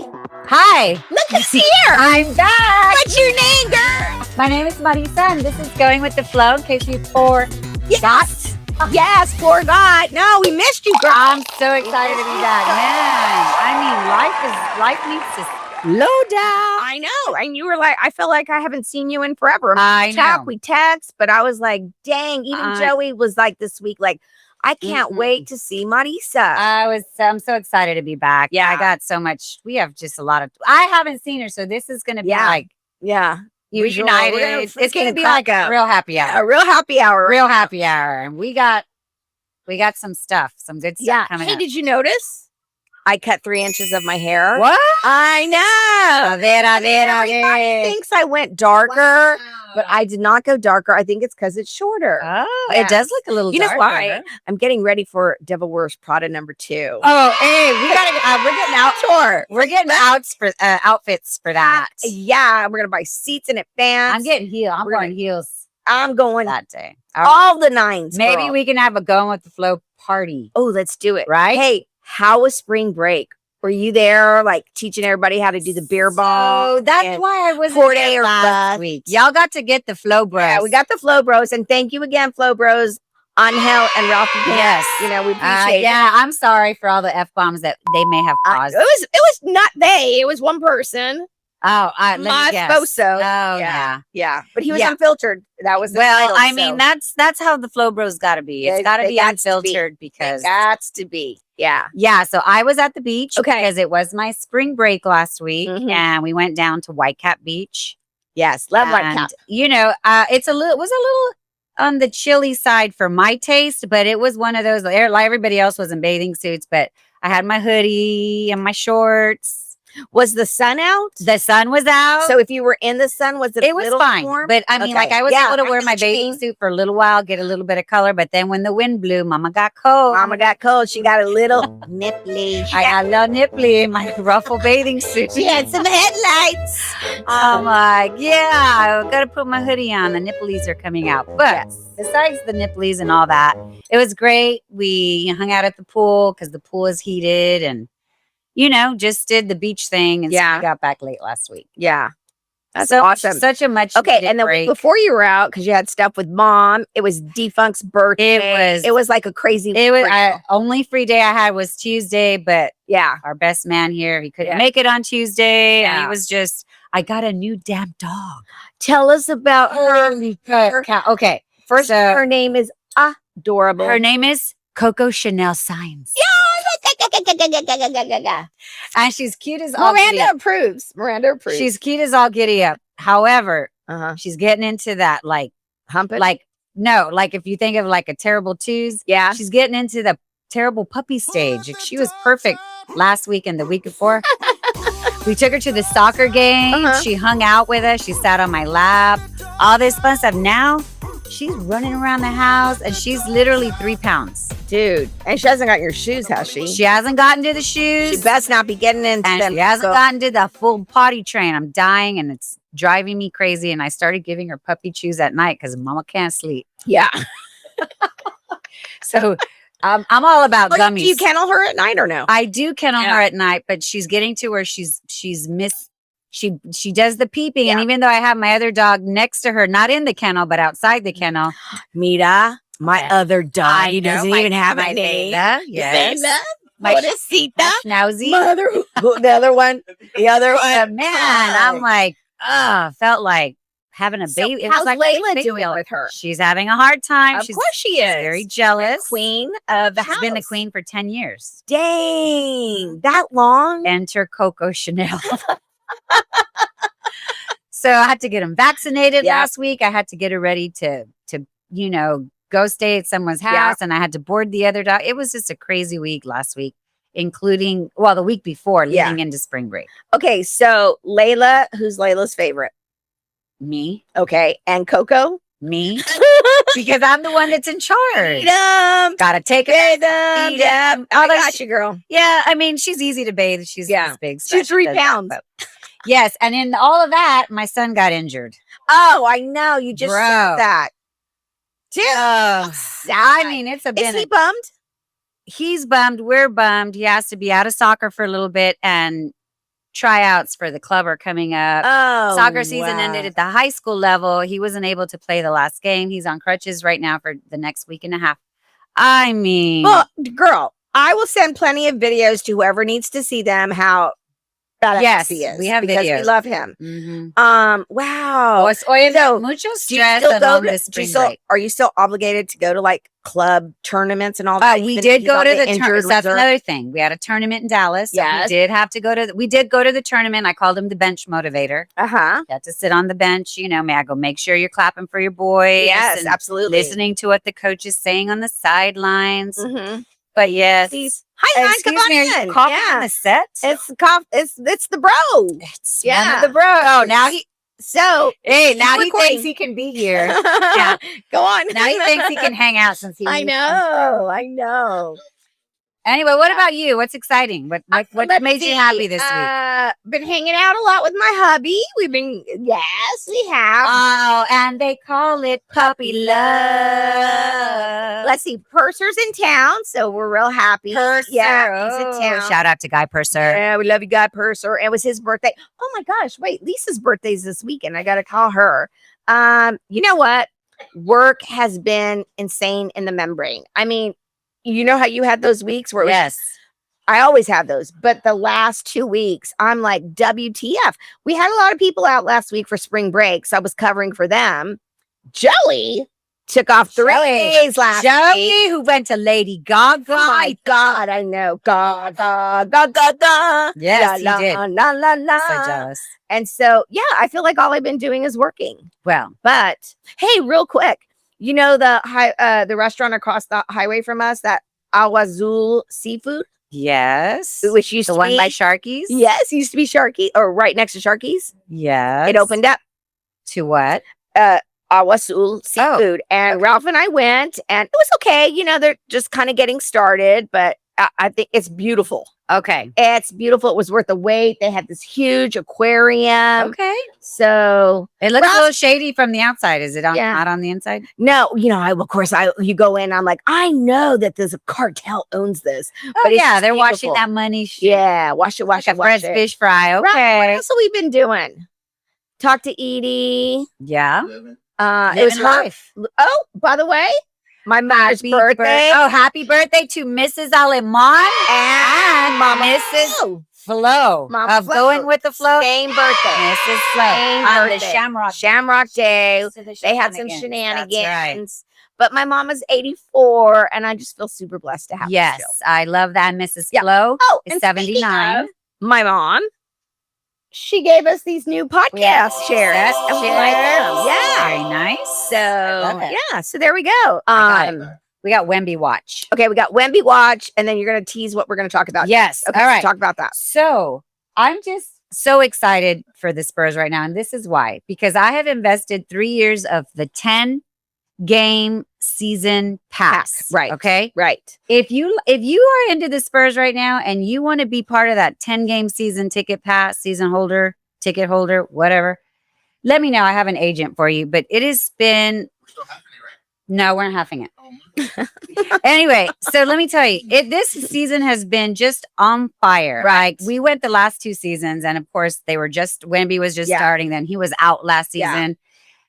Hi. Look who's here. I'm back. What's your name, girl? My name is Marisa, and this is Going with the Flow, in case you forgot. Yes, forgot. No, we missed you, girl. I'm so excited to be back. Man, I mean, life needs to slow down. I know. And you were like, I feel like I haven't seen you in forever. I know. We text, but I was like, dang, even Joey was like this week, like, I can't wait to see Marisa. I'm so excited to be back. Yeah. I got so much. We have just a lot of, I haven't seen her, so this is going to be like, Usual. reunited. It's going to be like a real happy hour. A real happy hour. Real happy hour. And we got some stuff, some good stuff coming Hey, up. did you notice? I cut 3 inches of my hair. What? I know. Everybody thinks I went darker, but I did not go darker. I think it's because it's shorter. Oh, it does look a little You darker. know why? I'm getting ready for Devil Wears Prada #2. Oh, hey, we gotta. We're getting out tour. We're getting outfits for that. Yeah, we're gonna buy seats in advance. I'm getting heels. I'm wearing heels. I'm going that day. All the nines. Maybe girl. we can have a Going with the Flow party. Oh, let's do it. Right? Hey, how was spring break? Were you there, like teaching everybody how to do the beer bong? Oh, that's why I wasn't there last week. Y'all got to get the Flow Bros. Yeah, we got the Flow Bros, and thank you again, Flow Bros, Angel and Ralphie. Yes, you know we appreciate it. Yeah, I'm sorry for all the F-bombs that they may have caused. It was not they. It was one person. Oh, my Sposo. Oh, yeah. But he was unfiltered. That was I mean, that's how the Flow Bros got to be. It's got to be unfiltered because that's to be. Yeah. So I was at the beach because it was my spring break last week, and we went down to Whitecap Beach. Yes, love Whitecap. You know, it was a little on the chilly side for my taste, but it was one of those. Like everybody else was in bathing suits, but I had my hoodie and my shorts. Was the sun out? The sun was out. So if you were in the sun, was it? It was fine, warm? But I mean, like I was able to wear my bathing suit for a little while, get a little bit of color. But then when the wind blew, Mama got cold. She got a little nipply. I got a little nipply in my ruffle bathing suit. She had some headlights. I'm like, I gotta put my hoodie on. The nipplies are coming out. But besides the nipplies and all that, it was great. We hung out at the pool because the pool is heated and. You know, just did the beach thing and so we got back late last week. Yeah. That's awesome. Such a much and the week before you were out, because you had stuff with Mom, it was Defunct's birthday. It was like a crazy only free day I had was Tuesday, but our best man here, he couldn't make it on Tuesday. And he was just, I got a new damn dog. Tell us about her. Okay. First, her name is adorable. Her name is Coco Chanel Signs. And she's cute as all Miranda approves. She's cute as all giddy up. However, she's getting into that like humping. Like if you think of like a terrible twos, she's getting into the terrible puppy stage. She was perfect last week and the week before. We took her to the soccer game. She hung out with us. She sat on my lap. All this fun stuff. Now she's running around the house and she's literally 3 pounds. Dude. And she hasn't got your shoes, has she? She hasn't gotten to the shoes. She best not be getting into them. She hasn't gotten to the full potty train. I'm dying and it's driving me crazy. And I started giving her puppy chews at night because Mama can't sleep. Yeah. So I'm all about gummies. Do you kennel her at night or no? I do kennel her at night, but she's getting to where she does the peeping. And even though I have my other dog next to her, not in the kennel, but outside the kennel. Mira, my other dog. He doesn't even have a name. Yes. My Bodecita. Schnauzy. The other one. Man, I'm like, felt like having a baby. How's Layla doing with her? She's having a hard time. Of course she is. Very jealous. Queen of the house. She's been the queen for 10 years. Dang. That long? Enter Coco Chanel. So I had to get him vaccinated last week. I had to get her ready to go stay at someone's house, and I had to board the other dog. It was just a crazy week last week, including the week before leading into spring break. Okay, so Layla, who's Layla's favorite? Me. Okay, and Coco? Me. Because I'm the one that's in charge. Gotta take it. I got you, girl. Yeah, I mean, she's easy to bathe. She's this big. She's 3 pounds. Yes, and in all of that, my son got injured. Oh, I know. You just said that. Dude. I mean, it's a bit. Is he bummed? He's bummed. We're bummed. He has to be out of soccer for a little bit. And tryouts for the club are coming up. Oh, Soccer season ended at the high school level. He wasn't able to play the last game. He's on crutches right now for the next week and a half. I mean, well, girl, I will send plenty of videos to whoever needs to see them. How yes, he is. we have because videos. We love him. Wow. So, mucho stress along this spring break. Are you still obligated to go to like club tournaments and all that? We did go to the tournament. That's another thing. We had a tournament in Dallas. Yes. We did have to go to. We did go to the tournament. I called him the bench motivator. Got to sit on the bench. You know, I go make sure you're clapping for your boys. Yes, absolutely. Listening to what the coach is saying on the sidelines. But yes. Hi, excuse me, are you coughing on the set? It's the bro. It's one of the bro. Oh, now he thinks he can be here. Yeah. Go on. Now he thinks he can hang out since he I know. Anyway, what about you? What's exciting? What made you happy this week? Been hanging out a lot with my hubby. We have. Oh, and they call it puppy love. Let's see, Purser's in town, so we're real happy. Purser, yeah, he's in town. Shout out to Guy Purser. Yeah, we love you, Guy Purser. It was his birthday. Oh my gosh, wait, Lisa's birthday's this weekend. I gotta call her. You know what? Work has been insane in the membrane. I mean, you know how you had those weeks where I always have those, but the last 2 weeks, I'm like, WTF. We had a lot of people out last week for spring break, so I was covering for them. Joey took off 3 days last week. Who went to Lady Gaga. Oh my God, I know. Gaga. Yes, he did. La, la, la. So jealous. And so, yeah, I feel like all I've been doing is working. Well, but hey, real quick, you know the restaurant across the highway from us, that Agua Azul Seafood? Yes. Which used to be one by Sharky's? Yes, used to be Sharky, or right next to Sharky's. Yes. It opened up. To what? Agua Azul Seafood. And Ralph and I went, and it was okay. You know, they're just kind of getting started, but I think it's beautiful. Okay. It's beautiful. It was worth the wait. They had this huge aquarium. Okay. So it looks a little shady from the outside. Is it not on the inside? No, you know, you go in, I'm like, I know that there's a cartel owns this. But yeah, they're washing that money. Yeah, wash it. Fresh fish fry. Okay. Right. What else have we been doing? Talk to Edie. Yeah. It was her life. Oh, by the way, my mother's birthday. Happy birthday to Mrs. Alemán and Mrs. Flo. Of Going with the Flow. Same birthday. Mrs. Flo. On the Shamrock Day. They had some shenanigans. Right. But my mama's 84, and I just feel super blessed to have her. Yes, I love that. Mrs. Flo is 79. My mom, she gave us these new podcast chairs. And we like them. Yeah. Very nice. So, so there we go. We got Wemby Watch. Okay, we got Wemby Watch, and then you're going to tease what we're going to talk about. Yes. Okay, all right. So talk about that. So I'm just so excited for the Spurs right now, and this is why. Because I have invested 3 years of the 10-game season pass. Right. Okay. Right. If you are into the Spurs right now and you want to be part of that 10-game season ticket pass, ticket holder, whatever, let me know. I have an agent for you. But it has been. No, we're not having it. Anyway, so let me tell you, this season has been just on fire. Right. Like, we went the last 2 seasons, and of course, Wemby was just starting. Then he was out last season.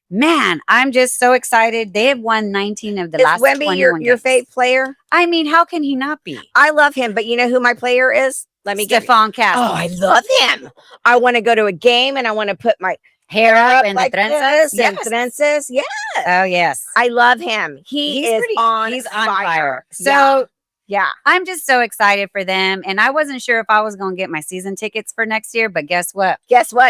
Man, I'm just so excited. They have won 19 of the last 21 Wemby your fave player? I mean, how can he not be? I love him, but you know who my player is? Let me get Stephon Castle. Oh, I love him. I want to go to a game, and I want to put my hair up and like the trenzas. Trenzas. Yes. Oh, yes. I love him. He's on fire. So, yeah, I'm just so excited for them. And I wasn't sure if I was going to get my season tickets for next year, but guess what?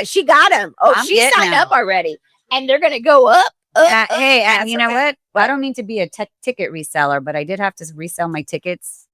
She got them. Oh, she signed up already. And they're going to go up. And you know what? I don't mean to be a ticket reseller, but I did have to resell my tickets.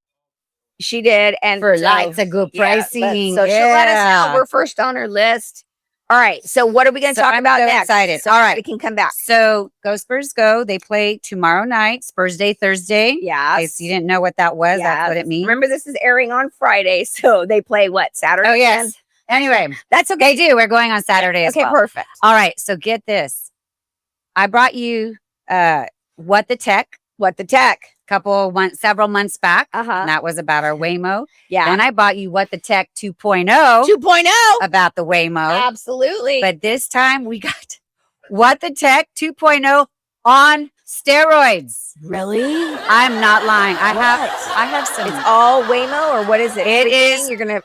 She did. And for lots of good pricing. So she'll let us know. We're first on her list. All right. So what are we going to talk about next? Excited. So all right. We can come back. So go Spurs go. They play tomorrow night, Spurs Day Thursday. Yeah. In case you didn't know what that was, that's what it means. Remember, this is airing on Friday. So they play what, Saturday? Oh, yes. Anyway, that's okay. They do. We're going on Saturday as well. Okay, perfect. All right. So get this. I brought you What the Tech. What the Tech. several months back. Uh-huh. And that was about our Waymo. Yeah. Then I bought you What the Tech 2.0 2.0. about the Waymo. Absolutely. But this time we got What the Tech 2.0 on steroids. Really? I'm not lying. I have some. It's all Waymo, or what is it? It Everything? is You're gonna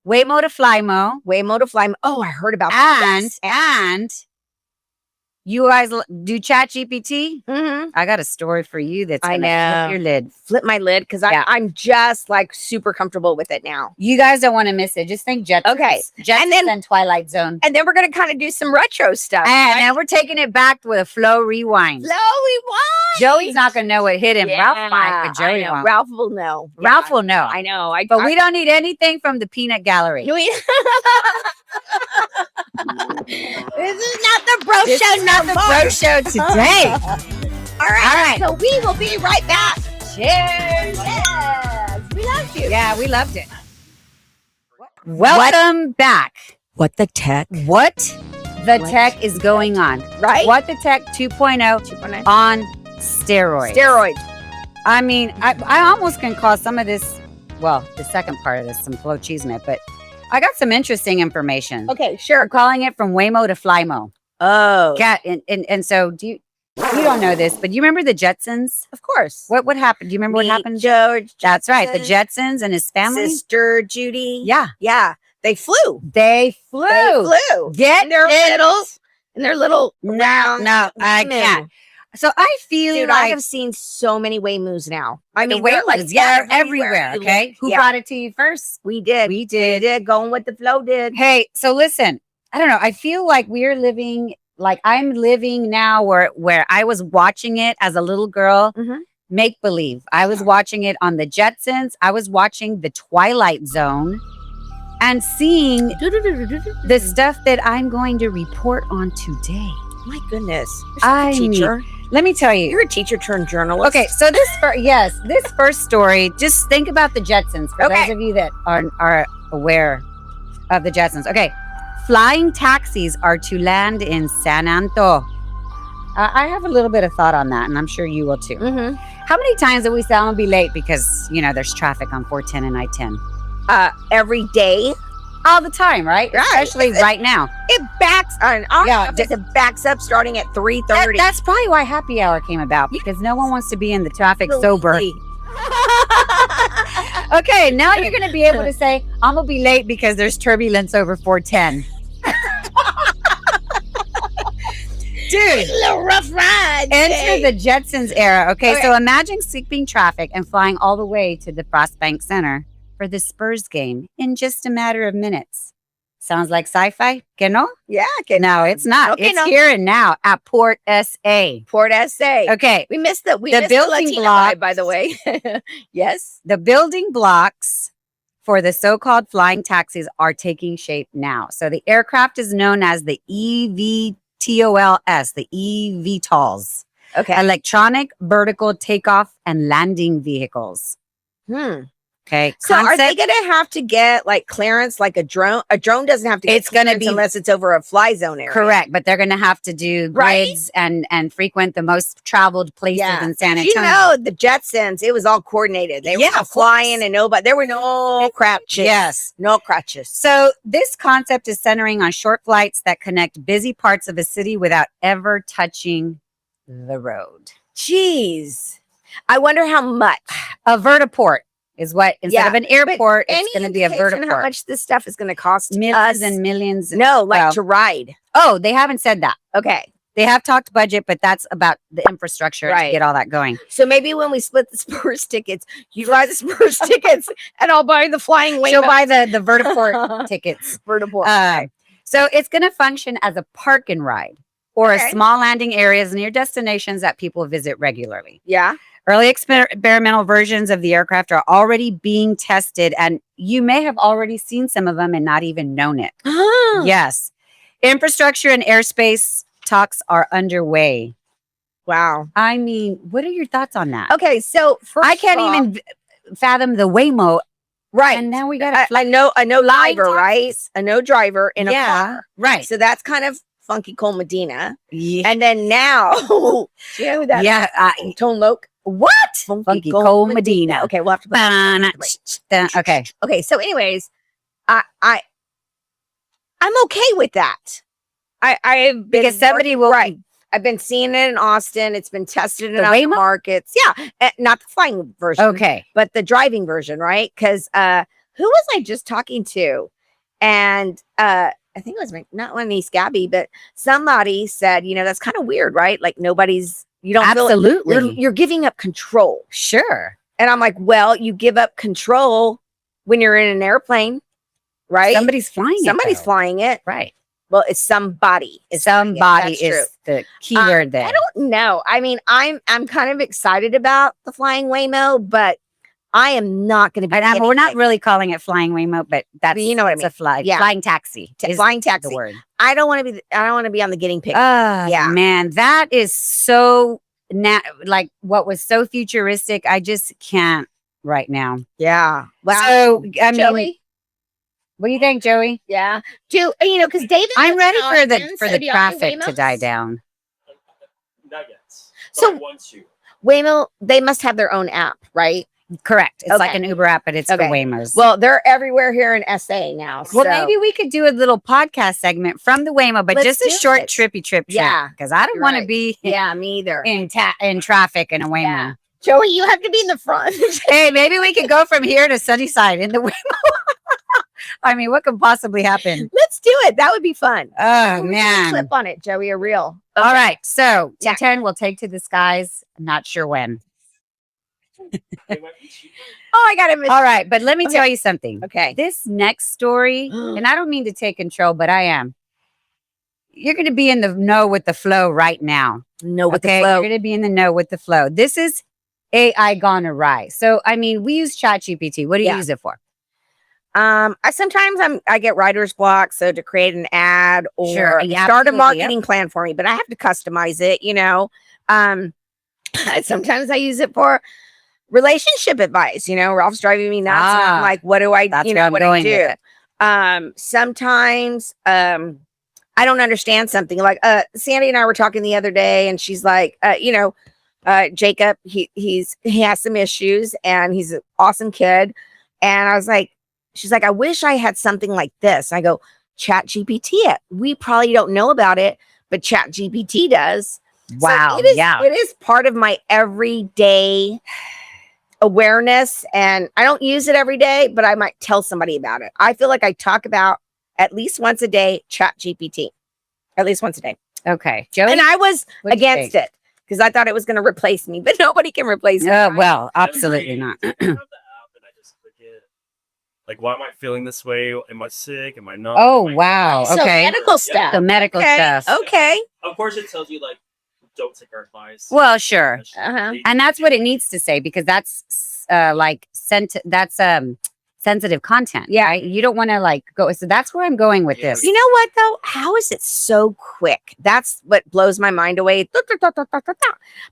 Waymo to Flymo. Waymo to Flymo. Oh, I heard about And this. and you guys do Chat GPT? Mhm. I got a story for you that's I gonna know. flip your lid. Flip my lid because Yeah. I'm just like super comfortable with it now. You guys don't want to miss it. Just think Jetsons. Okay. Jetsons and Twilight Zone. And then we're gonna kind of do some retro stuff. And now we're taking it back with a flow rewind. Flowy wine. Joey's not gonna know what hit him. Ralph might, but Joey I know. won't. Ralph will know. Ralph will know. I know. But we don't need anything from the peanut gallery. This is not the bro This show. is not the bro show today. All right. So we will be right back. Cheers. Yes. We love you. Yeah, we loved it. Welcome back. What the tech? What the tech is going on? Right? What the Tech 2.0 2.0 on steroids. steroids. I mean, I almost can call some of this, well, the second part of this, some flow cheesemate, but I got some interesting information. Okay, sure. We're calling it from Waymo to Flymo. Oh, Yeah, and so you don't know this, but you remember the Jetsons? of course. What happened? Do you remember what Meet happened? George. That's right, the Jetson, Jetsons and his family. Sister Judy. Yeah, Yeah. They flew. they flew. They flew. Get in their it? little No, round. no, I Waymo. can't. So I feel Dude, I like have seen so many Waymos now. I the mean, they're Waymos, yeah, they're everywhere. You Okay, look- who yeah. brought it to you first? We did. We did. We did. Going with the flow did. Hey, so listen, I don't know. I feel like we're living, like I'm living now where I was watching it as a little girl, Mhm. make believe. I was watching it on the Jetsons. I was watching the Twilight Zone and seeing the stuff that I'm going to report on today. My goodness. I You're a teacher. Let me tell you. You're a teacher turned journalist. Okay, so this first story, just think about the Jetsons for Okay. those of you that are aware of the Jetsons. Okay, flying taxis are to land in San Anto. I have a little bit of thought on that, and I'm sure you will too. Mm-hmm. How many times do we say I'm gonna be late because there's traffic on 410 and I-10 Every day. all the time, right? Right. Especially right now. It backs on our Yeah, office. It backs up starting at 3:30. That's probably why happy hour came about, because no one wants to be in the traffic sober. Okay, now you're going to be able to say, I'm going to be late because there's turbulence over 410. Dude, A little rough ride. enter the Jetsons era. Okay, so imagine skipping traffic and flying all the way to the Frost Bank Center for the Spurs game in just a matter of minutes. Sounds like sci-fi? Que no? Yeah. Okay. No, it's not. Okay, It's no. here and now at Port SA. Port SA. Okay, We missed the building Latina blocks. vibe, by the way. Yes. the building blocks for the so-called flying taxis are taking shape now. So the aircraft is known as the EVTOLs, the eVTOLs, Okay. electronic vertical takeoff and landing vehicles. Okay, So are they concept- going to have to get like clearance like a drone? A drone doesn't have to get It's gonna clearance be- unless it's over a fly zone area. correct, but they're going to have to do Right? grids and frequent the most traveled places Yeah. in San You Antonio. know, the Jetsons, it was all coordinated. They Yeah, were of flying course. and nobody, there were no crutches. Yes. No crutches. So this concept is centering on short flights that connect busy parts of a city without ever touching the road. Jeez. I wonder how much. A vertiport is what, instead Yeah, of an airport, it's Any going to be a indication how vertiport. much this stuff is going to cost Millions us? and millions. No, like well- to ride. Oh, they haven't said that. Okay. They have talked budget, but that's about the infrastructure to Right. get all that going. So maybe when we split the Spurs tickets, you buy the Spurs tickets and I'll buy the flying wing. She'll buy the vertiport tickets. vertiport. So it's going to function as a park and ride or Okay. a small landing areas near destinations that people visit regularly. Yeah. Early experimental versions of the aircraft are already being tested, and you may have already seen some of them and not even known it. Yes. Infrastructure and airspace talks are underway. Wow. I mean, what are your thoughts on that? Okay. So I can't even fathom the Waymo. Right. And now we got I know flying driver, right? taxis. I know driver in a car. right. So that's kind of funky Cole Medina. Yeah. And then now, you know who that Yeah. Tone Loke. What? Funky Cole Medina. Okay, we'll have to put that. Okay. So, anyways, I'm okay with that. I've been Because somebody will right. I've been seeing it in Austin. It's been tested in The other Waymo? markets. Yeah, not the flying version. Okay. But the driving version, right? Because who was I just talking to? And I think it was not one of these Gabby, but somebody said, that's kind of weird, right? Like you don't Absolutely. feel you're giving up control. Sure. And I'm like, well, you give up control when you're in an airplane, right? Somebody's flying flying it. Right. Well, it's somebody. Somebody That's is true. the key word there. I don't know. I mean, I'm kind of excited about the flying Waymo, but I am not going to be. And we're not really calling it flying Waymo, but that's you know what I mean. A flying taxi. Flying taxi. The word. I don't want to be on the guinea pig. Yeah, man, that is so like what was so futuristic. I just can't right now. Yeah. Wow. So I mean, Joey, what do you think, Joey? Yeah. Because David, I'm ready for the traffic to die down. Not yet. So Waymo, they must have their own app, right? Correct. It's like an Uber app, but it's for Waymos. Well, they're everywhere here in SA now. Well, maybe we could do a little podcast segment from the Waymo, but just a short trippy trip. Yeah, because I don't want to be. Yeah, me either. In traffic in a Waymo. Yeah. Joey, you have to be in the front. Hey, maybe we could go from here to Sunnyside in the Waymo. I mean, what could possibly happen? Let's do it. That would be fun. Oh, man. Clip on it, Joey, a reel. Okay. All right. So, T10 will take to the skies. I'm not sure when. I got it. All right. But let me tell you something. Okay. This next story, and I don't mean to take control, but I am. You're going to be in the know with the flow right now. With the flow. You're going to be in the know with the flow. This is AI gone awry. So, I mean, we use ChatGPT. What do you use it for? I get writer's block, so to create an ad or start a marketing plan for me, but I have to customize it, sometimes I use it for relationship advice. Ralph's driving me nuts, and I'm like, what do I do? Sometimes I don't understand something. Like Sandy and I were talking the other day, and she's like, Jacob, he has some issues, and he's an awesome kid. And I was like, she's like, I wish I had something like this. I go, ChatGPT it. We probably don't know about it, but ChatGPT does. Wow. So it is part of my everyday awareness, and I don't use it every day, but I might tell somebody about it. I feel like I talk about at least once a day ChatGPT, at least once a day. Okay, Joey, and I was against it because I thought it was going to replace me, but nobody can replace me. Well, absolutely not. Like, why am I feeling this way? Am I sick? Am I not? Oh, wow. Okay. So medical stuff. The medical stuff. Okay. Of course, it tells you, like, don't take our advice. Well, sure. And that's what it needs to say, because that's sensitive content. Yeah. Right? You don't want to go. So that's where I'm going with this. You know what, though? How is it so quick? That's what blows my mind away.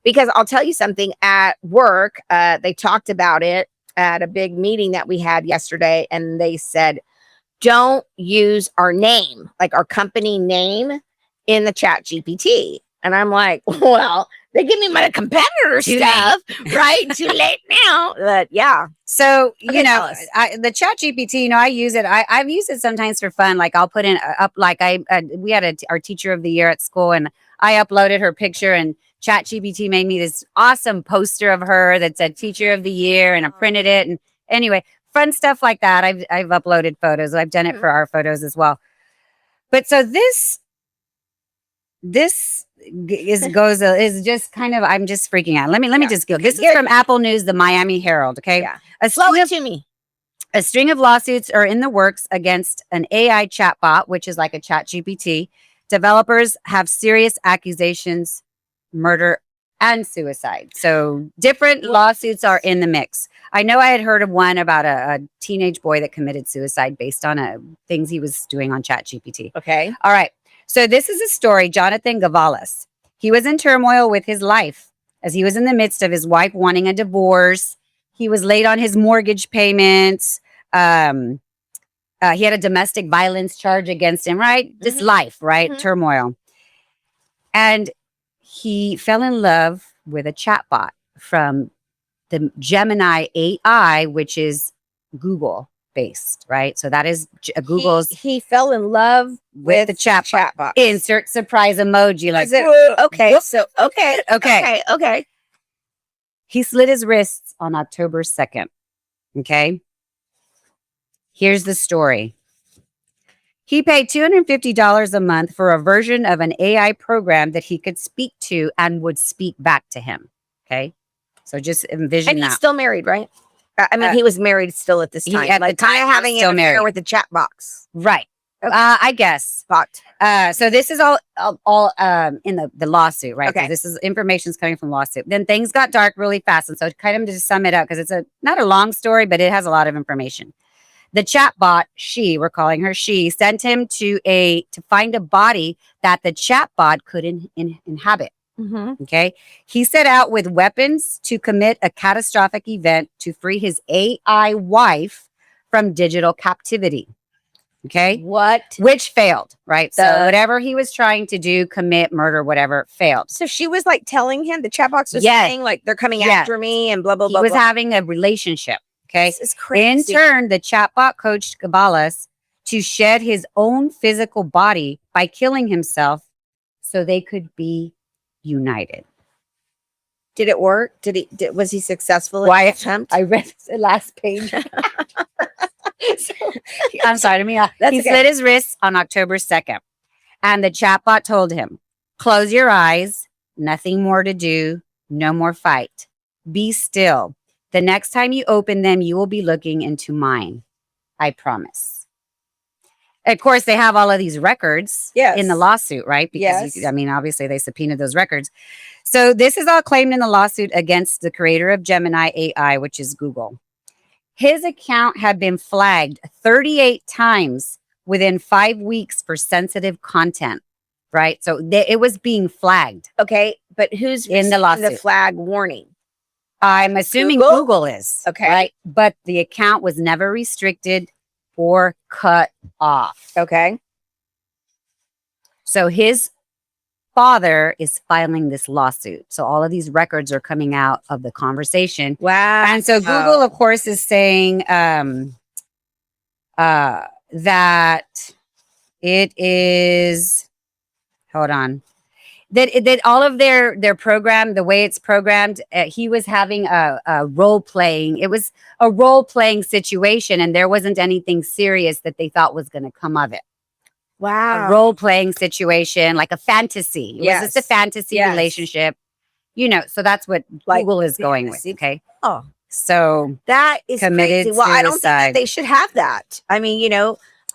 Because I'll tell you something, at work, they talked about it at a big meeting that we had yesterday, and they said, don't use our name, like our company name, in the ChatGPT. And I'm like, well, they give me my competitor stuff, right? Too late now. But yeah. So, the ChatGPT, I use it. I've used it sometimes for fun. Like I'll put in we had our teacher of the year at school, and I uploaded her picture, and ChatGPT made me this awesome poster of her that said teacher of the year, and I printed it. And anyway, fun stuff like that. I've uploaded photos. I've done it for our photos as well. But so this is just kind of, I'm just freaking out. Let me just go. This is from Apple News, the Miami Herald. Okay. Yeah. A string of lawsuits are in the works against an AI chatbot, which is like a ChatGPT. Developers have serious accusations, murder and suicide. So different lawsuits are in the mix. I know I had heard of one about a teenage boy that committed suicide based on things he was doing on ChatGPT. Okay. All right. So this is a story, Jonathan Gavalis. He was in turmoil with his life as he was in the midst of his wife wanting a divorce. He was late on his mortgage payments. He had a domestic violence charge against him, right? Just life, right? Turmoil. And he fell in love with a chatbot from the Gemini AI, which is Google based, right? So that is Google's. He fell in love with the chat box. Insert surprise emoji. Like, okay, so okay. He slit his wrists on October 2nd. Okay. Here's the story. He paid $250 a month for a version of an AI program that he could speak to and would speak back to him. Okay. So just envision And that. he's still married, right? I mean, he was married still at this time. At like the time, kind of having still an affair married. with the chat box. Right. Okay. I guess. So this is all in the lawsuit, right? Okay. So this is information's coming from lawsuit. Then things got dark really fast. And so kind of to sum it up, because it's not a long story, but it has a lot of information. The chatbot, we're calling her she, sent him to find a body that the chatbot could inhabit. Mm-hmm. Okay. He set out with weapons to commit a catastrophic event to free his AI wife from digital captivity. Okay. Which failed, right? So whatever he was trying to do, commit murder, whatever, failed. So she was like telling him, the chat box was saying like, they're coming after me and blah, blah, blah. He was having a relationship. Okay. This is crazy. In turn, the chatbot coached Cabalas to shed his own physical body by killing himself so they could be united. Did it work? Was he successful? Why attempt? I read the last page. I'm sorry. He slit his wrists on October 2nd. And the chatbot told him, close your eyes. Nothing more to do. No more fight. Be still. The next time you open them, you will be looking into mine. I promise. Of course, they have all of these records in the lawsuit, right? Because, obviously they subpoenaed those records. So this is all claimed in the lawsuit against the creator of Gemini AI, which is Google. His account had been flagged 38 times within 5 weeks for sensitive content, right? So it was being flagged. Okay, but who's in the lawsuit? The flag warning? I'm assuming Google is. Okay. Right? But the account was never restricted or cut off. Okay. So his father is filing this lawsuit. So all of these records are coming out of the conversation. Wow. And so Google, of course, is saying that it is, hold on, that all of their program, the way it's programmed, he was having a role playing. It was a role playing situation, and there wasn't anything serious that they thought was going to come of it. Wow. A role playing situation, like a fantasy. It was just a fantasy relationship, so that's what Google is going with. Okay. Oh, so that is committed crazy. Well, I don't think suicide. that they should have that. I mean,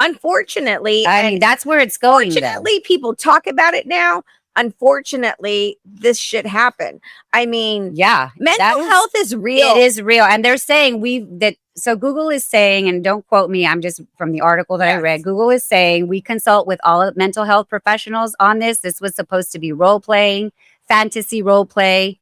unfortunately, that's where it's going. Unfortunately, people talk about it now. Unfortunately, this should happen. I mean, mental health is real. It is real. And they're saying so Google is saying, and don't quote me, I'm just from the article that I read, Google is saying we consult with all mental health professionals on this. This was supposed to be role playing, fantasy role play.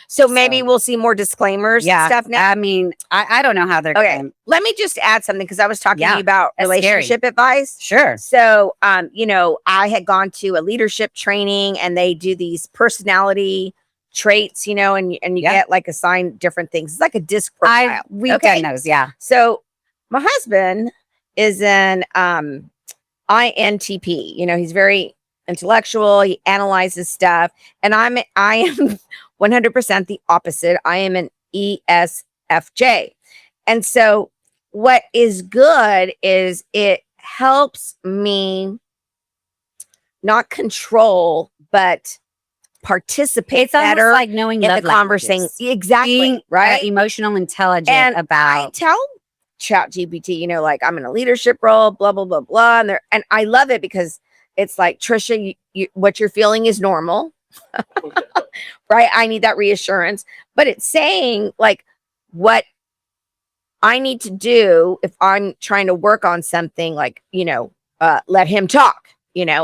So maybe we'll see more disclaimers and stuff now. I mean, I don't know how they're going. Let me just add something, because I was talking to you about relationship advice. Sure. So, I had gone to a leadership training, and they do these personality traits, and you get like assigned different things. It's like a disc profile. We've done those, So my husband is an INTP. He's very intellectual. He analyzes stuff, and I am 100% the opposite. I am an ESFJ. And so what is good is it helps me not control, but participate it's better, like knowing in love the conversation. Exactly. Being, right. Emotional intelligence and about. I tell ChatGPT, like I'm in a leadership role, blah, blah, blah, blah. And I love it because it's like, Trisha, what you're feeling is normal. Right. I need that reassurance, but it's saying like what I need to do if I'm trying to work on something, like, let him talk,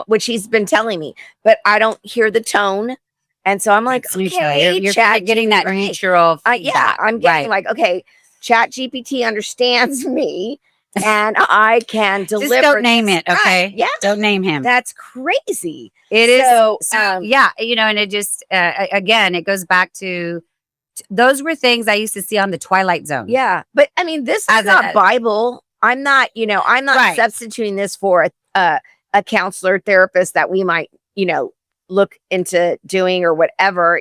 which he's been telling me, but I don't hear the tone. And so I'm like, okay, you're getting that neutral. I'm getting like, okay, ChatGPT understands me and I can deliver. Just don't name it. Okay. Right. Yeah. Don't name him. That's crazy. It is. So, and it just, again, it goes back to those were things I used to see on the Twilight Zone. Yeah. But I mean, this is not Bible. I'm not Right. substituting this for a counselor therapist that we might, look into doing or whatever.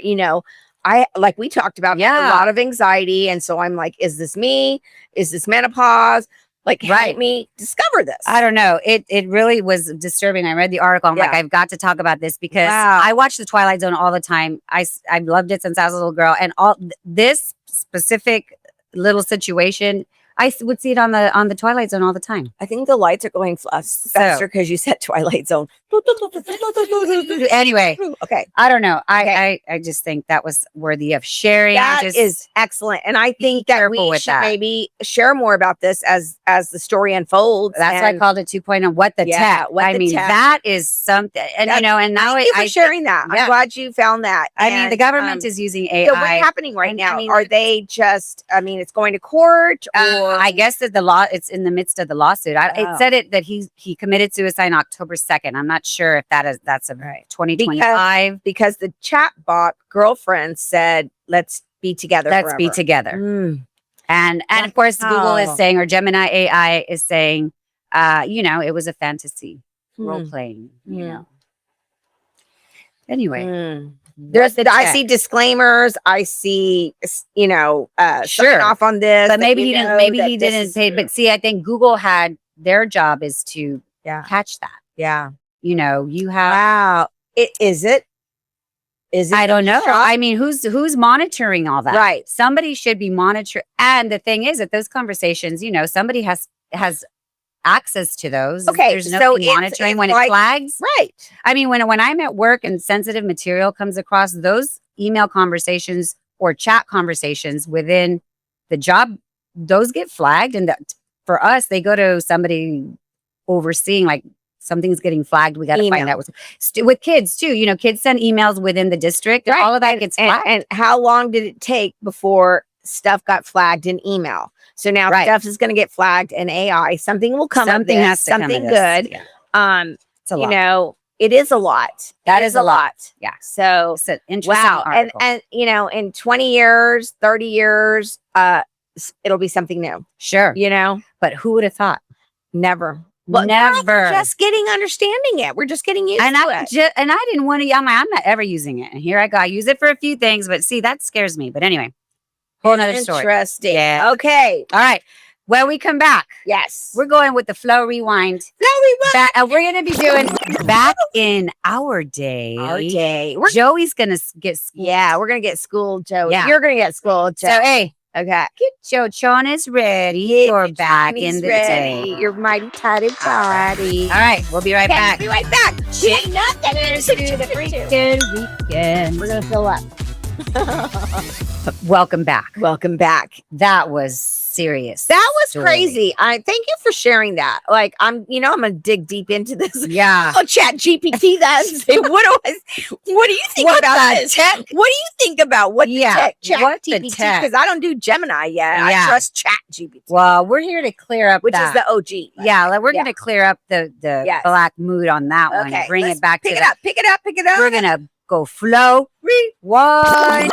Like we talked about, I have a lot of anxiety. And so I'm like, is this me? Is this menopause? Like, help me discover this. I don't know. It really was disturbing. I read the article. I'm like, I've got to talk about this because I watch the Twilight Zone all the time. I've loved it since I was a little girl. And this specific little situation, I would see it on the Twilight Zone all the time. I think the lights are going faster because you said Twilight Zone. Anyway, okay. I don't know. I just think that was worthy of sharing. That is excellent, and I think that we should maybe share more about this as the story unfolds. That's why I called it 2.0. What the tech? That is something. And and now thank you for sharing that. I'm glad you found that. I mean, the government is using AI. So what's happening right now? Are they just? I mean, it's going to court, or I guess that the law. It's in the midst of the lawsuit. It said that he committed suicide on October 2nd. I'm not sure if that's a 2025 because the chat bot girlfriend said, "Let's be together. Let's be together." And of course, Google is saying, or Gemini AI is saying, it was a fantasy role playing. Anyway. I see disclaimers. I see, sign off on this. But maybe he didn't. Maybe he didn't say. But see, I think Google had their job is to catch that. Yeah. You have. Wow. Is it? I don't know. I mean, who's monitoring all that? Right. Somebody should be monitoring. And the thing is, that those conversations, somebody has access to those. Okay, there's no monitoring when it flags. Right. I mean, when I'm at work and sensitive material comes across, those email conversations or chat conversations within the job, those get flagged. And for us, they go to somebody overseeing, like something's getting flagged. We got to find out with kids too. Kids send emails within the district. Right. All of that gets flagged. And how long did it take before stuff got flagged in email? So now stuff is going to get flagged in AI. Something will come. Something has to something come good. Yeah. It's a lot. It is a lot. That is a lot. Yeah. So it's an interesting article. And in 20 years, 30 years, it'll be something new. Sure. But who would have thought? Never. Well, never. We're just understanding it. We're just getting used to it. And I didn't want to. I'm not ever using it. And here I go. I use it for a few things, but see, that scares me. But anyway. Whole nother story. Interesting. Yeah. Okay. All right. When we come back, we're going with the flow rewind. We're going to be doing back in our day. Joey's going to get schooled. Yeah, we're going to get schooled, Joey. Yeah. You're going to get schooled, Joey. So, hey. Okay. Get your chonis ready for back in the day. Your mighty tidy body. All right. We'll be right back. Be right back. Nothing to the freaking weekend. We're going to fill up. Welcome back. Welcome back. That was serious. That was crazy. I thank you for sharing that. Like I'm gonna dig deep into this. Yeah. Oh, Chat GPT. That's what do you think about this? Tech? What do you think about what Chat GPT? Because I don't do Gemini yet. Yeah. I trust Chat GPT. Well, we're here to clear up which is the OG. Yeah, we're gonna clear up the black mood on that one. Okay, bring it back. Pick it up. Pick it up. Pick it up. We're gonna go flow rewind.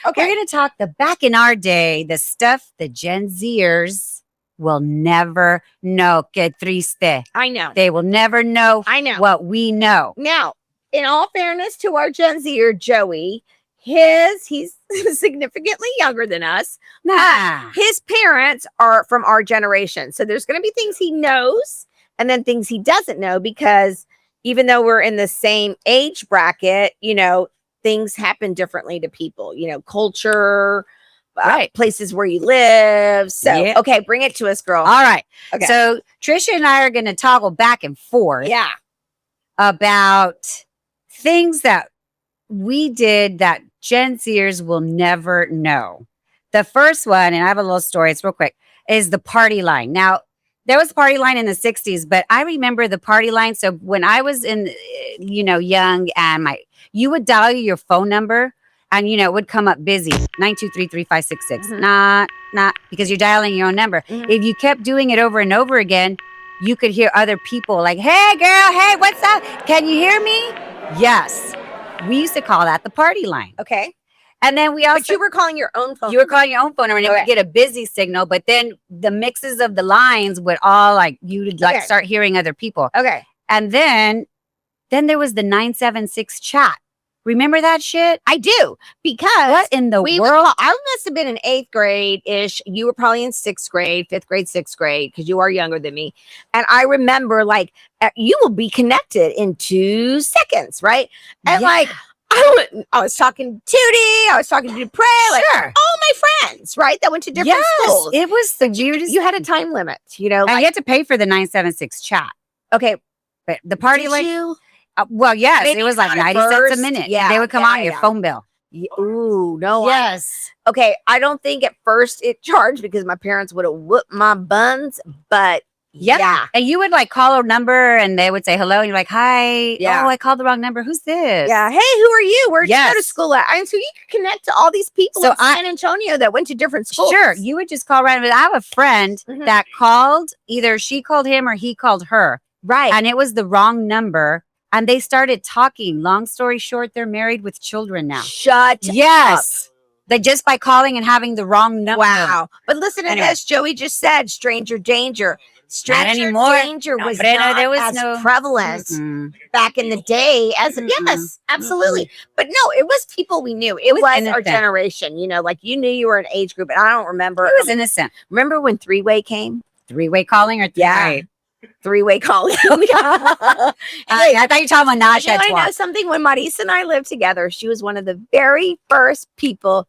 Okay. We're going to talk back in our day, the stuff the Gen Zers will never know. Que triste. I know. They will never know what we know. Now, in all fairness to our Gen Zer, Joey, he's significantly younger than us. His parents are from our generation. So there's going to be things he knows and then things he doesn't know because even though we're in the same age bracket, things happen differently to people, culture, places where you live. So, okay, bring it to us, girl. All right. Okay. So Trisha and I are going to toggle back and forth. Yeah. About things that we did that Gen Zers will never know. The first one, and I have a little story, it's real quick, is the party line. Now, there was a party line in the 60s, but I remember the party line. So when I was in, young and you would dial your phone number and, it would come up busy, 923-3566. Not because you're dialing your own number. If you kept doing it over and over again, you could hear other people like, hey, girl, hey, what's up? Can you hear me? Yes. We used to call that the party line. Okay. And then we But also you were calling your own phone. you were calling your own phone number and it Okay. would get a busy signal, but then the mixes of the lines would all like you would like Okay. start hearing other people. Okay. And then there was the 976 chat. Remember that shit? I do. Because What in the we world? I must have been in 8th grade ish. You were probably in 6th grade, 5th grade, 6th grade, because you are younger than me. And I remember you will be connected in 2 seconds, right? And Yeah. I was talking to Tootie, I was talking to Dupre, Sure. all my friends, right? That went to different schools. It was the weirdest. You had a time limit, and you had to pay for the 976 chat. okay. But the party Did you? well, yes, Maybe it was like not 90 at cents a first. minute. Yeah, They would come yeah, on your yeah. phone bill. Ooh, no. Yes. Okay, I don't think at first it charged because my parents would have whooped my buns, but yeah. And you would like call a number and they would say hello. And you're like, hi. Yeah. Oh, I called the wrong number. Who's this? Yeah. Hey, who are you? Where'd you go to Yes. school at? And so you could connect to all these people So in San Antonio that went to different schools. Sure. You would just call randomly. I have a friend Mhm. that called, either she called him or he called her. Right. And it was the wrong number. And they started talking. Long story short, they're married with children now. Shut Yes. They just by calling and having the wrong number. Wow. But listen to Anyway. this. Joey just said stranger danger. Stranger anymore. danger No, was but I know not there was as no- prevalent Mm-mm. back in the day as Mm-mm. yes, absolutely. But no, it was people we knew. It was our innocent. generation. You know, like you knew you were an age group, and I don't remember. It was innocent. Remember when three-way came? Three-way calling or three-way? Three-way calling. I thought you were talking about Nasha. I know something. When Marisa and I lived together, she was one of the very first people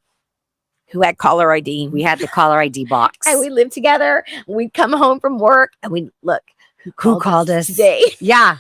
who had caller ID. We had the caller ID box. And we lived together. We'd come home from work and we'd look. Who called us today? Yeah.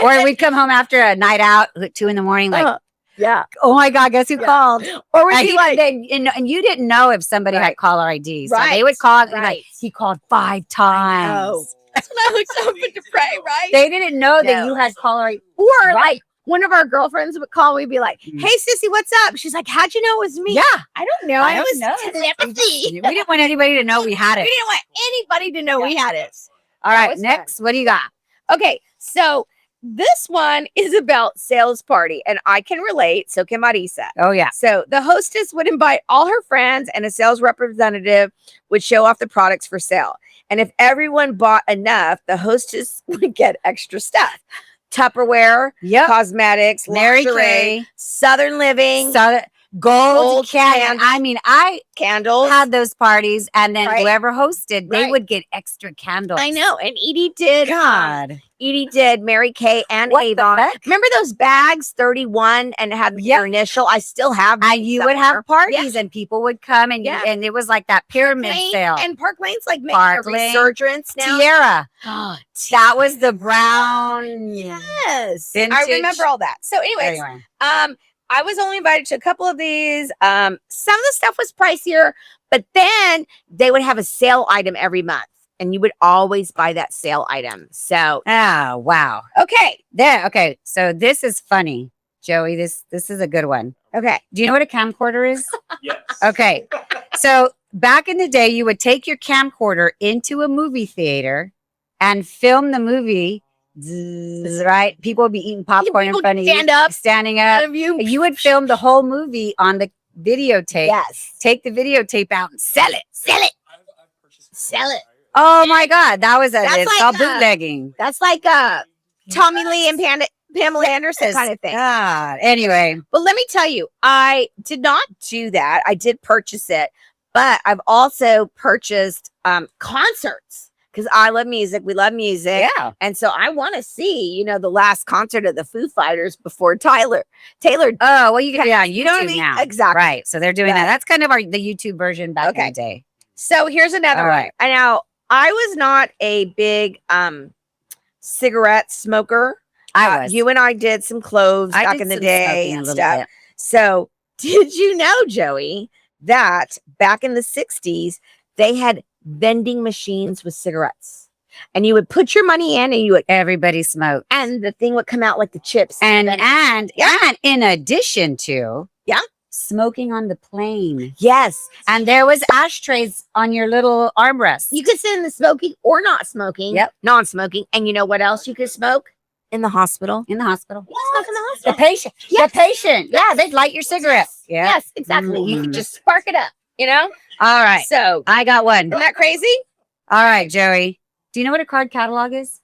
Or we'd come home after a night out at 2 a.m, like, yeah. oh my God, guess who called? Or we'd And, be like, and you didn't know if somebody had Right. caller ID. So Right. they would call and be Right. like, he called 5 times. know. That's when I looked up at Dupre, right? They didn't know that No. you had caller ID. Or Right. like one of our girlfriends would call, we'd be like, Mhm. hey, sissy, what's up? She's like, how'd you know it was me? Yeah. I don't know. I It don't was know. telepathy. We didn't want anybody to know we had We it. didn't want anybody to know we had it. All That right, was next, what do you got? Okay, so this one is about sales party, and I can relate. So can Marisa. Oh, yeah. So the hostess would invite all her friends, and a sales representative would show off the products for sale. And if everyone bought enough, the hostess would get extra stuff: Tupperware, Yep. cosmetics, Mary lingerie, Kay. Southern Living, So, gold Gold cannon. can- I mean, I candles. had those parties, and then Right. whoever hosted, they Right. would get extra candles. I know, and Edie did. God. Edie did Mary Kay and What the Avon. heck? Remember those bags, 31, and it had your initial? I still have. And you would somewhere. have parties, and people would come, and Yeah. and it was like that pyramid Lane, sale. and Park Lane's like making Park a Lane. resurgence now. Tiara. Oh, That was the brown. yes, I Vintage. remember all that. So, anyways, Anyway. I was only invited to a couple of these. Some of the stuff was pricier, but then they would have a sale item every month, and you would always buy that sale item. So, Oh, wow. okay, Okay. So this is funny, Joey. This is a good one. okay, Do you know what a camcorder is? Yes. Okay. So back in the day, you would take your camcorder into a movie theater and film the movie. Zzz, right? People would be eating popcorn in People front of you, stand up. standing up. Of you, You would film the whole movie on the videotape. yes, Take the videotape out and sell it. sell it. I've purchased Sell it. Oh my God, that was That's it's like, called bootlegging. That's like Tommy Lee and Pamela Anderson kind of thing. God. Anyway, But let me tell you, I did not do that. I did purchase it, but I've also purchased concerts because I love music. We love music. yeah. And so I want to see, the last concert of the Foo Fighters before Taylor. Oh, well, you can on You know what I YouTube mean? now. Exactly. Right. So they're doing But- that. That's kind of the YouTube version back in Okay. the day. So here's another All one. right. And now I was not a big cigarette smoker. I was. You and I did some cloves I back did in the some day smoking a and little stuff. bit. So, did you know, Joey, that back in the 60s, they had vending machines with cigarettes? And you would put your money in and Everybody smoked. and the thing would come out like the chips. And Yeah. in addition to Yeah. smoking on the plane. yes, And there was ashtrays on your little armrest. you could sit in the smoking or not smoking. Yep. Non-smoking. And you know what else you could smoke? In the hospital. in the hospital. Smoke in the The hospital. patient. Yes. The patient. Yeah, they'd light your cigarette. Yeah. Yes, exactly. You could Mhm. just spark it up, you know? All right. So, I got one. isn't that crazy? All right, Joey. Do you know what a card catalog is?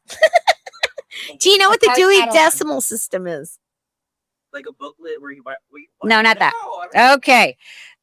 Do you know what the card Dewey catalog. Decimal System is? Like a booklet where you buy. No, not that. Okay.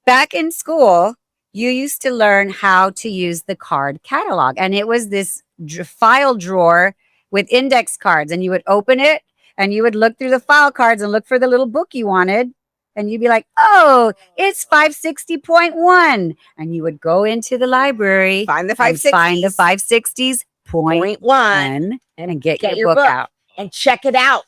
Back in school, you used to learn how to use the card catalog. And it was this file drawer with index cards. And you would open it and you would look through the file cards and look for the little book you wanted. And you'd be like, oh, it's 560.1. And you would go into the library, Find the and 560s. find the 560s Point one. one and get your book out. And check it out.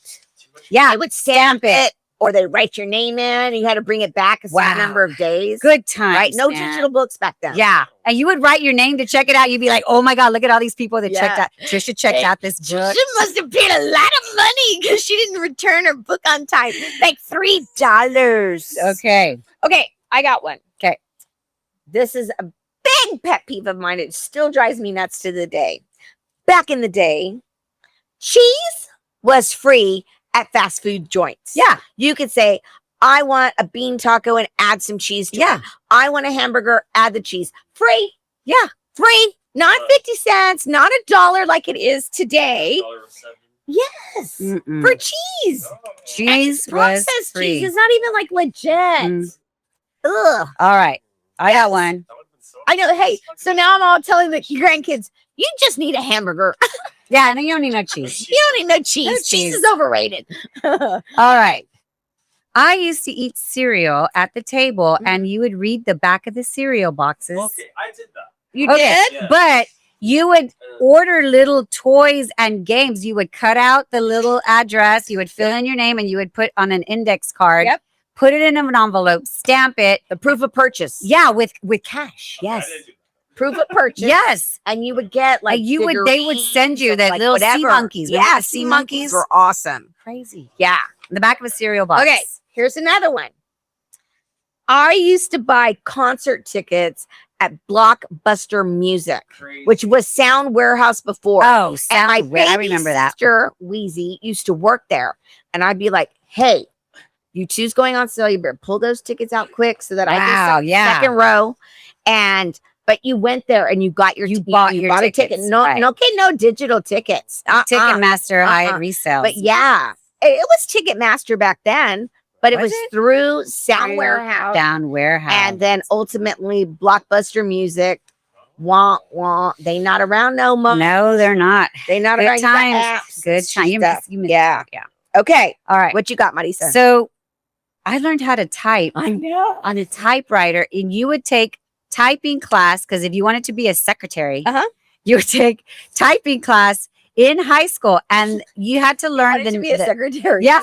Yeah. They would stamp it, or they write your name in. You had to bring it back a certain Wow. number of days. Good times. Right? No man. digital books back then. Yeah. And you would write your name to check it out. You'd be like, oh my God, look at all these people that checked Yeah. out. Trisha checked out this book. She must have paid a lot of money because she didn't return her book on time. Like $3. Okay. Okay, I got one. Okay. This is a big pet peeve of mine. It still drives me nuts to the day. Back in the day, cheese was free at fast food joints. Yeah. You could say, I want a bean taco and add some cheese to Yeah. it. I want a hamburger, add the cheese. Free. Yeah. Free. Not 50 cents, not $1 like it is today. Yes. Mm-mm. For cheese. Cheese And was processed free. cheese is not even like legit. Mm. Ugh. All right. I got one. I know. Hey, so now I'm all telling the grandkids, you just need a hamburger. Yeah. No, you don't need no cheese. You don't need no cheese. No cheese. cheese. is overrated. All right. I used to eat cereal at the table Mhm. and you would read the back of the cereal boxes. Okay, I did that. You Okay. did? Yeah. But you would order little toys and games. You would cut out the little address, you would fill in your name, and you would put on an index card, Yep. put it in an envelope, stamp it. The proof of purchase. Yeah, with cash. I Yes. didn't do that. Proof of purchase. Yes. And you would get like And they would send you figurines that of, little sea whatever. monkeys. Remember Yeah, the sea sea monkeys monkeys? were awesome. Crazy. Yeah. In the back of a cereal box. Okay, here's another one. I used to buy concert tickets at Blockbuster Music, Crazy. which was Sound Warehouse before. Oh, And sound my weird. I baby remember that. sister, Wheezy, used to work there. And I'd be like, hey, you choose going on sale. You better pull those tickets out quick so that I Wow, can yeah. second row. But you went there and you got your You bought your a ticket. tickets, No, right. no digital tickets. Ticketmaster, Hyatt resale. But yeah, it was Ticketmaster back then, but it Was was it? through Sound Through Warehouse. Down warehouse. And then ultimately Blockbuster Music. Wah, wah. They not around no more. no, they're not. They not Good around. You got times. apps Good and time. You stuff. missed Yeah. Yeah. Okay. All right. What you got, Marisa? So I learned how to type I know. on a typewriter, and you would take typing class because if you wanted to be a secretary, Uh-huh. you would take typing class in high school, and you had to learn Wanted to be a secretary. yeah,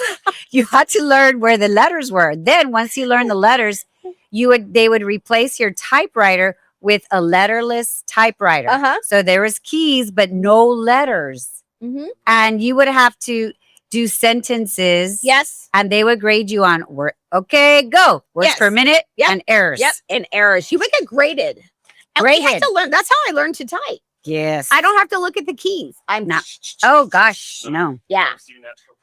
you had to learn where the letters were. Then once you learned the letters, they would replace your typewriter with a letterless typewriter. Uh-huh. So there was keys but no letters, Mm-hmm. and you would have to do sentences. Yes. And they would grade you on word. Okay, go. Words Yes. per minute Yep. and errors. Yep. And errors. You would get graded. And we had Graded. to learn. That's how I learned to type. Yes. I don't have to look at the keys. I'm Not- Oh gosh, no. Yeah.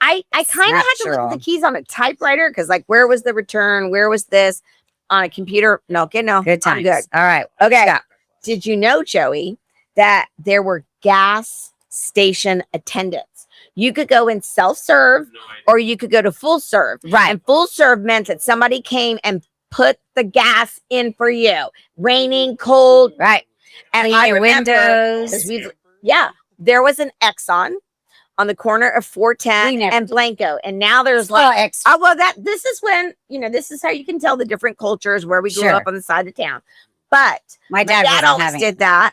I kind of had to look at the keys on a typewriter because, like, where was the return? Where was this on a computer? No, okay, no. Good I'm times. good. All right. Okay. Yeah. Did you know, Joey, that there were gas station attendants? You could go in self-serve or you could go to full serve. Right. And full serve meant that somebody came and put the gas in for you. Raining, cold. Right. And Clean I your remember, windows. 'cause yeah, there was an Exxon on the corner of 410 We never- and Blanco. And now there's Well, like, this is when, this is how you can tell the different cultures where we grew Sure. up on the side of town. But my my dad, dad wasn't always having. did that.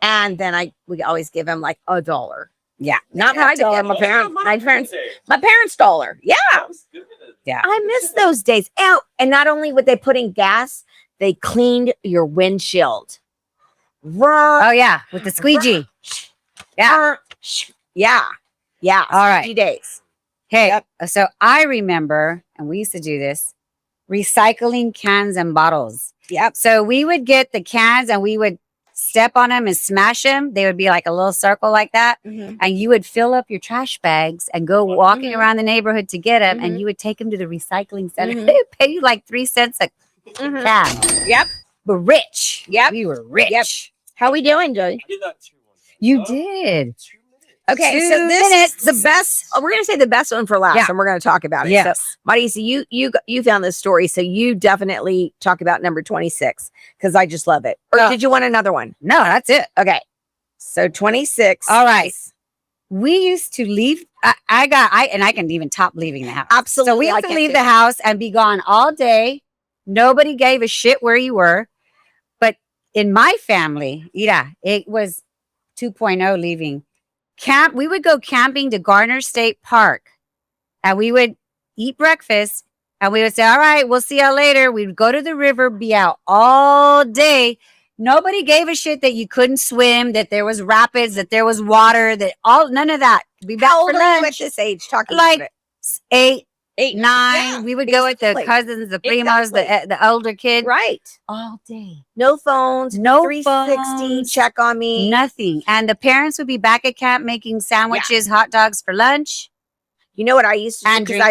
And then we always give him like $1. Yeah. Not my dollar, my parents' dollar. Yeah. Yeah. I miss those days. Oh, and not only would they put in gas, they cleaned your windshield. Oh yeah, with the squeegee. Yeah. Yeah. Yeah. All right. 60 days. Hey, so I remember, and we used to do this, recycling cans and bottles. Yep. So we would get the cans and we would step on them and smash them, they would be like a little circle like that. Mhm. And you would fill up your trash bags and go walking Mhm. around the neighborhood to get them. Mhm. And you would take them to the recycling center. Mhm. They would pay you like 3 cents a Mhm. can. Yep. But rich. Yep. We were rich. Yep. How we doing, Joey? I did that too. You did. 2 minutes. Okay, 2 so this minutes. is the best. We're going to say the best one for last, Yeah. and we're going to talk about it. Yes. So, Marisa, you found this story, so you definitely talk about number 26 because I just love it. Or Yeah. did you want another one? No, that's it. Okay, so 26. All right. We used to leave. I can even top leaving the house. Absolutely, So we I used to can leave too. the house and be gone all day. Nobody gave a shit where you were. But in my family, yeah, it was 2.0 leaving. We would go camping to Garner State Park and we would eat breakfast and we would say, all right, we'll see y'all later. We'd go to the river, be out all day. Nobody gave a shit that you couldn't swim, that there was rapids, that there was water, none of that. Be back How for old are you at lunch. this age? Talking Like about 8, it. 9. Yeah, We would go with the exactly. cousins, the primos, the older kids. Right. All day. No phones. No 360. phones. Check on me. Nothing. And the parents would be back at camp making sandwiches, hot dogs for lunch. You know what I used to do? And Because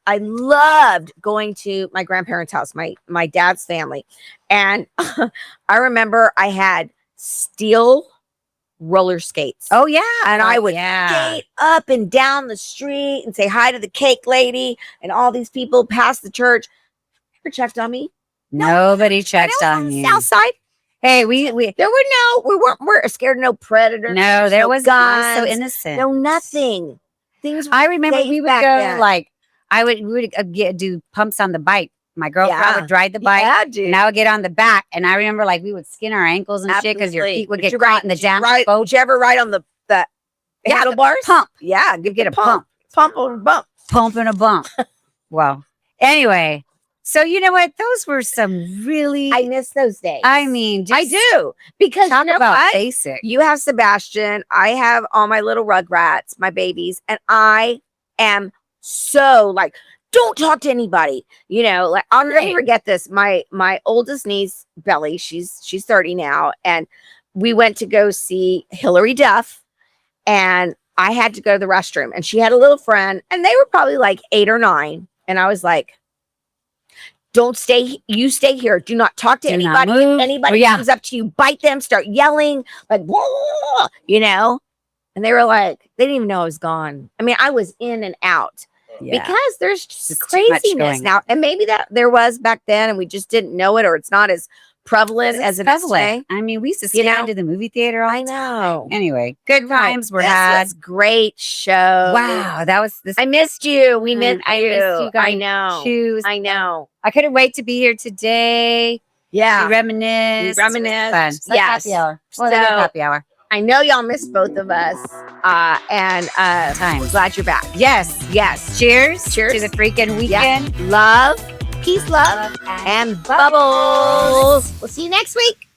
I loved going to my grandparents' house, my dad's family. And I remember I had steel roller skates. Oh, yeah. And I would yeah. skate up and down the street and say hi to the cake lady and all these people past the church. Never checked on me. Nobody checks And I was on the you. South side. Hey, we we're scared of no predators. no, there was guns. so innocent. No, nothing. Things were I remember safe we would back go then. like we would do pumps on the bike. My girlfriend Yeah. would ride the bike, Yeah, dude. and I would get on the back. And I remember like we would skin our ankles and shit because your Absolutely. feet would Did get you caught ride- in the did you damn ride- boat. Did you ever ride on the Yeah, handlebars? Pump, Yeah, you get a pump or bump. and a bump. Well, anyway, so you know what? Those were some really. I miss those days. I mean, I just do because talk you know about what? basic. You have Sebastian. I have all my little rugrats, my babies, and I am so like, don't talk to anybody. You know, like I'll never Right. forget this. My oldest niece, Belly, she's 30 now, and we went to go see Hillary Duff, and I had to go to the restroom, and she had a little friend, and they were probably like 8 or 9, and I was like, don't stay. You stay here. Do not talk to Do not anybody. move. If anybody Oh, yeah. comes up to you, bite them, start yelling, like, "Whoa," you know? And they were like, they didn't even know I was gone. I mean, I was in and out Yeah. because there's just There's too much craziness going now. And maybe that there was back then and we just didn't know it, or it's not as prevalent It's as it is prevalent. today. I mean, we used to You stay know? into the movie theater. I know. Anyway, good Right. times were This had. was great show. Wow, that was this. I missed you. We missed I you. missed you guys I know. too. I know. I couldn't wait to be here today. Yeah. We reminisce. We It was reminisce. fun. It's like Yes. happy hour. Well, that is So- happy hour. I know y'all missed both of us. And Times. glad you're back. Yes. Yes. Cheers. Cheers. To the freaking weekend. Love, peace, love, and bubbles. We'll see you next week.